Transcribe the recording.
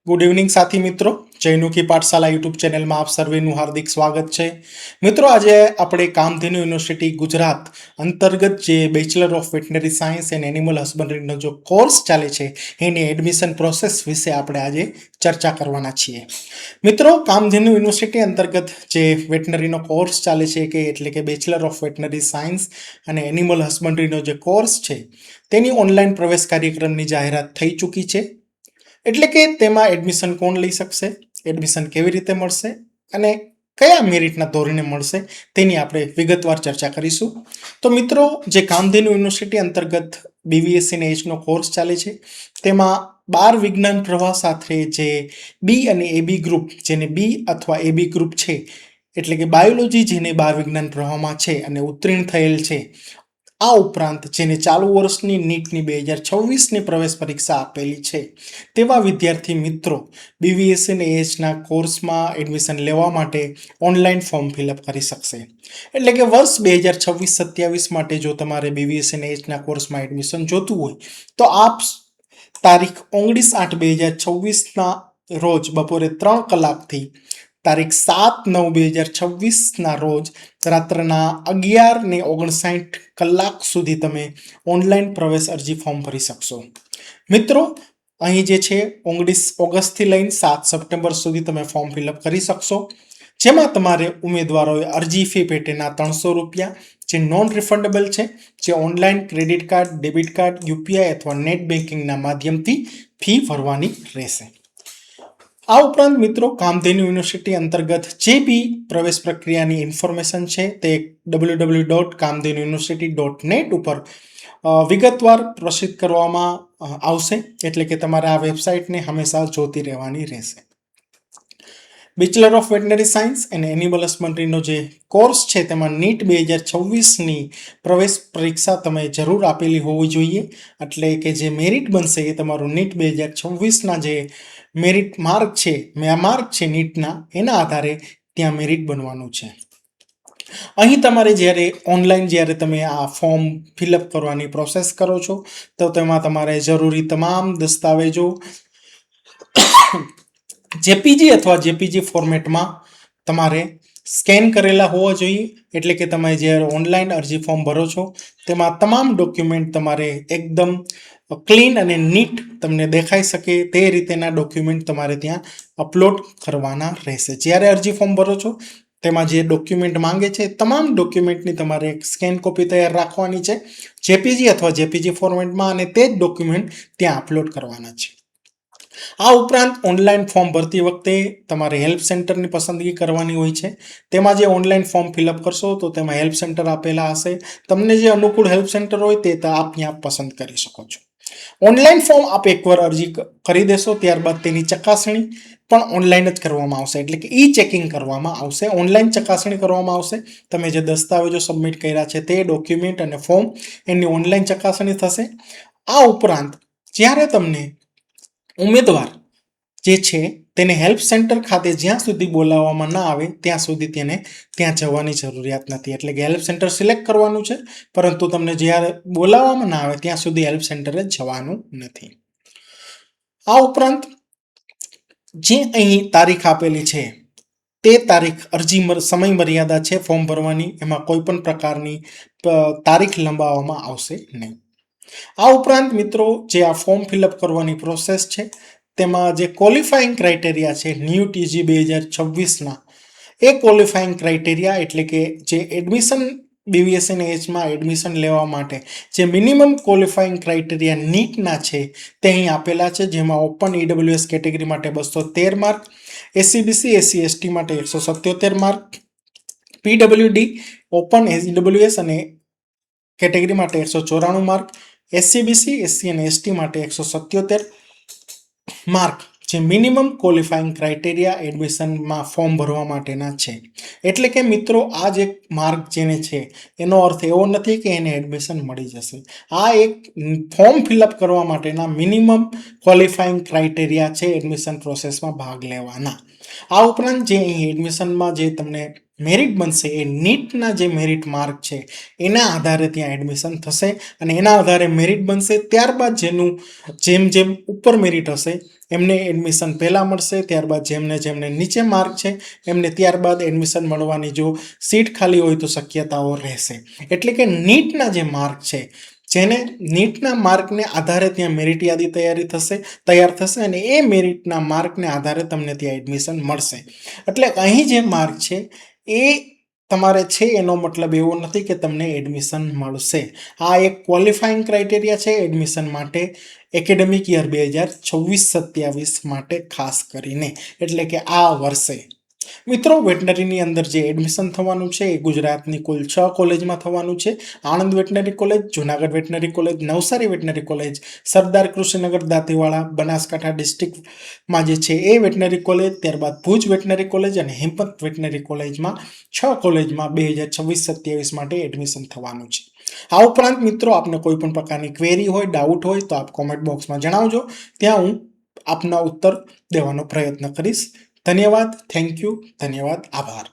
Good evening સાથી મિત્રો, જયનુખી પાઠશાલા YouTube ચેનલમાં આપ સર્વેનું હાર્દિક સ્વાગત છે. મિત્રો, આજે આપણે કામધેનુ યુનિવર્સિટી ગુજરાત અંતર્ગત જે bachelor of veterinary science and animal હસબન્ડરીનો જો કોર્સ ચાલે છે એની એડમિશન પ્રોસેસ વિશે આપણે આજે ચર્ચા કરવાના છીએ. મિત્રો, કામધેનુ યુનિવર્સિટી અંતર્ગત જે વેટનરીનો કોર્સ ચાલે છે એટલે કે બેચલર ઓફ વેટનરી સાયન્સ અને એનિમલ હસબન્ડરીનો જે કોર્સ છે તેની ઓનલાઈન પ્રવેશ કાર્યક્રમની જાહેરાત થઈ ચૂકી છે. એટલે કે તેમાં એડમિશન કોણ લઈ શકશે, એડમિશન કેવી રીતે મળશે અને કયા મેરિટના ધોરણે મળશે તેની આપણે વિગતવાર ચર્ચા કરીશું. તો મિત્રો, જે કામધેનુ યુનિવર્સિટી અંતર્ગત BVSc અને Hનો કોર્સ ચાલે છે તેમાં 12 વિજ્ઞાન પ્રવાહ સાથે જે બી અને AB ગ્રુપ, જેને બી અથવા AB ગ્રુપ છે એટલે કે બાયોલોજી જેને 12 વિજ્ઞાન પ્રવાહમાં છે અને ઉત્તીર્ણ થયેલ છે, આ ઉપરાંત જેને ચાલુ વર્ષની નીટની 2026ની પ્રવેશ પરીક્ષા આપેલી છે તેવા વિદ્યાર્થી મિત્રો BVSc અને Hના કોર્સમાં એડમિશન લેવા માટે ઓનલાઈન ફોર્મ ફિલઅપ કરી શકશે. એટલે કે વર્ષ 2026-27 માટે જો તમારે BVSc અને Hના કોર્સમાં એડમિશન જોતું હોય તો આપ તારીખ 19/8/2026ના રોજ બપોરે 3 કલાકથી તારીખ 7/9/2026ના રોજ રાત્રના 11:59 કલાક સુધી તમે ઓનલાઈન પ્રવેશ અરજી ફોર્મ ભરી શકશો. મિત્રો, અહીં જે છે 19 ઓગસ્ટથી લઈને 7 સપ્ટેમ્બર સુધી તમે ફોર્મ ફિલઅપ કરી શકશો, જેમાં તમારે ઉમેદવારોએ અરજી ફી પેટેના 300 રૂપિયા જે નોન રિફંડેબલ છે, જે online credit card, debit card, UPI અથવા નેટ બેન્કિંગના માધ્યમથી ફી ભરવાની રહેશે. આ ઉપરાંત મિત્રો, કામધેનુ યુનિવર્સિટી અંતર્ગત જે બી પ્રવેશ પ્રક્રિયાની ઇન્ફોર્મેશન છે તે www.kamdhenuuniversity.net ઉપર વિગતવાર પ્રસિદ્ધ કરવામાં આવશે, એટલે કે તમારે આ વેબસાઇટને હંમેશા જોતી રહેવાની રહેશે. બેચલર ઓફ વેટનરી સાયન્સ અને એનિમલ હસબન્ડરીનો જે કોર્સ છે તેમાં નીટ 2026ની પ્રવેશ પરીક્ષા તમે જરૂર આપેલી હોવી જોઈએ. એટલે કે જે મેરિટ બનશે એ તમારું નીટ 2026ના જે મેરિટ માર્ક છે નીટના, એના આધારે ત્યાં મેરિટ બનવાનું છે. અહીં તમારે જ્યારે તમે આ ફોર્મ ફિલઅપ કરવાની પ્રોસેસ કરો છો તો તેમાં તમારે જરૂરી તમામ દસ્તાવેજો JPG અથવા JPG ફોર્મેટમાં તમારે સ્કેન કરેલા હોવા જોઈએ. એટલે કે તમે જ્યારે ઓનલાઈન અરજી ફોર્મ ભરો છો તેમાં તમામ ડોક્યુમેન્ટ તમારે એકદમ ક્લીન અને નીટ તમને દેખાઈ શકે તે રીતેના ડોક્યુમેન્ટ તમારે ત્યાં અપલોડ કરવાના રહેશે. જ્યારે અરજી ફોર્મ ભરો છો તેમાં જે ડોક્યુમેન્ટ માંગે છે તમામ ડોક્યુમેન્ટની તમારે એક સ્કેન કોપી તૈયાર રાખવાની છે JPG અથવા JPG ફોર્મેટમાં, અને તે જ ડોક્યુમેન્ટ ત્યાં અપલોડ કરવાના છે. આ ઉપરાંત ઓનલાઈન ફોર્મ ભરતી વખતે તમારે હેલ્પ સેન્ટરની પસંદગી કરવાની હોય છે. તેમાં જે ઓનલાઈન ફોર્મ ફિલઅપ કરશો તો તેમાં હેલ્પ સેન્ટર આપેલા હશે. તમને જે અનુકૂળ હેલ્પ સેન્ટર હોય તે આપ ત્યાં પસંદ કરી શકો છો. ઓનલાઈન ફોર્મ આપ એકવાર અરજી કરી દેશો ત્યારબાદ તેની ચકાસણી પણ ઓનલાઈન જ કરવામાં આવશે, એટલે કે ચેકિંગ કરવામાં આવશે, ઓનલાઈન ચકાસણી કરવામાં આવશે. તમે જે દસ્તાવેજો સબમિટ કર્યા છે તે ડોક્યુમેન્ટ અને ફોર્મ એની ઓનલાઈન ચકાસણી થશે. આ ઉપરાંત જ્યારે તમને ઉમેદવાર જે છે તેને હેલ્પ સેન્ટર ખાતે જ્યાં સુધી બોલાવવામાં ના આવે ત્યાં સુધી તેને ત્યાં જવાની જરૂરિયાત નથી. એટલે કે હેલ્પ સેન્ટર સિલેક્ટ કરવાનું છે, પરંતુ તમને જ્યારે બોલાવવામાં ના આવે ત્યાં સુધી હેલ્પ સેન્ટરે જવાનું નથી. આ ઉપરાંત જે અહીં તારીખ આપેલી છે તે તારીખ અરજી સમય મર્યાદા છે ફોર્મ ભરવાની, એમાં કોઈ પણ પ્રકારની તારીખ લંબાવવામાં આવશે નહીં. આ ઉપરાંત મિત્રો, જે આ ફોર્મ ફિલઅપ કરવાની પ્રોસેસ છે તેમાં જે ક્વોલિફાઈંગ ક્રાઇટેરિયા છે NEET UG 2026ના, એ ક્વોલિફાઈંગ ક્રાઇટેરિયા એટલે કે જે એડમિશન BVSc અને Hમાં એડમિશન લેવા માટે જે મિનિમમ ક્વોલિફાઈંગ ક્રાઇટેરિયા નીટના છે તે અહીં આપેલા છે, જેમાં ઓપન EWS કેટેગરી માટે 213 માર્ક, SCBC SC ST માટે 177 માર્ક, PWD ઓપન EWS અને કેટેગરી માટે 194 માર્ક, SCBC SC અને ST માટે 177 માર્ક જે મિનિમમ ક્વોલિફાઈંગ ક્રાઇટેરિયા એડમિશનમાં ફોર્મ ભરવા માટેના છે. એટલે કે મિત્રો, આ જે માર્ક જેને છે એનો અર્થ એવો નથી કે એને એડમિશન મળી જશે. આ એક ફોર્મ ફિલઅપ કરવા માટેના મિનિમમ ક્વોલિફાઈંગ ક્રાઇટેરિયા છે એડમિશન પ્રોસેસમાં ભાગ લેવાના. આ ઉપરાંત જે અહીં એડમિશનમાં જે તમને મેરિટ બનશે એ નીટના જે મેરિટ માર્ક છે એના આધારે ત્યાં એડમિશન થશે અને એના આધારે મેરિટ બનશે. ત્યારબાદ જેમ ઉપર મેરિટ હશે એમને એડમિશન પહેલાં મળશે, ત્યારબાદ જેમને નીચે માર્ક છે એમને ત્યારબાદ એડમિશન મળવાની જો સીટ ખાલી હોય તો શક્યતાઓ રહેશે. એટલે કે નીટના જે માર્ક છે, જેને નીટના માર્કને આધારે ત્યાં મેરિટ યાદી તૈયાર થશે અને એ મેરિટના માર્કને આધારે તમને ત્યાં એડમિશન મળશે. એટલે અહીં જે માર્ક છે એ તમારે છે એનો મતલબ એવો નથી કે તમને એડમિશન મળશે. આ એક ક્વોલિફાઈંગ ક્રાઇટેરિયા છે એડમિશન માટે એકેડેમિક યર 2026-27 માટે ખાસ કરીને, એટલે કે આ વર્ષે. મિત્રો, વેટનરીની અંદર જે એડમિશન થવાનું છે એ ગુજરાતની કુલ 6 કોલેજમાં થવાનું છે. Anand veterinary college, Junagadh veterinary college, Navsari veterinary college, Sardar Krushinagar Dantiwada Banaskantha ડિસ્ટ્રિક્ટમાં જે છે એ વેટનરી કોલેજ, ત્યારબાદ ભુજ વેટનરી કોલેજ અને હિંમત વેટનરી કોલેજમાં 6 કોલેજમાં 2026-27 માટે એડમિશન થવાનું છે. આ ઉપરાંત મિત્રો, આપને કોઈ પણ પ્રકારની ક્વેરી હોય, ડાઉટ હોય તો આપ કોમેન્ટ બોક્સમાં જણાવજો. ત્યાં હું આપના ઉત્તર દેવાનો પ્રયત્ન કરીશ. ધન્યવાદ, થેન્ક યુ, ધન્યવાદ, આભાર.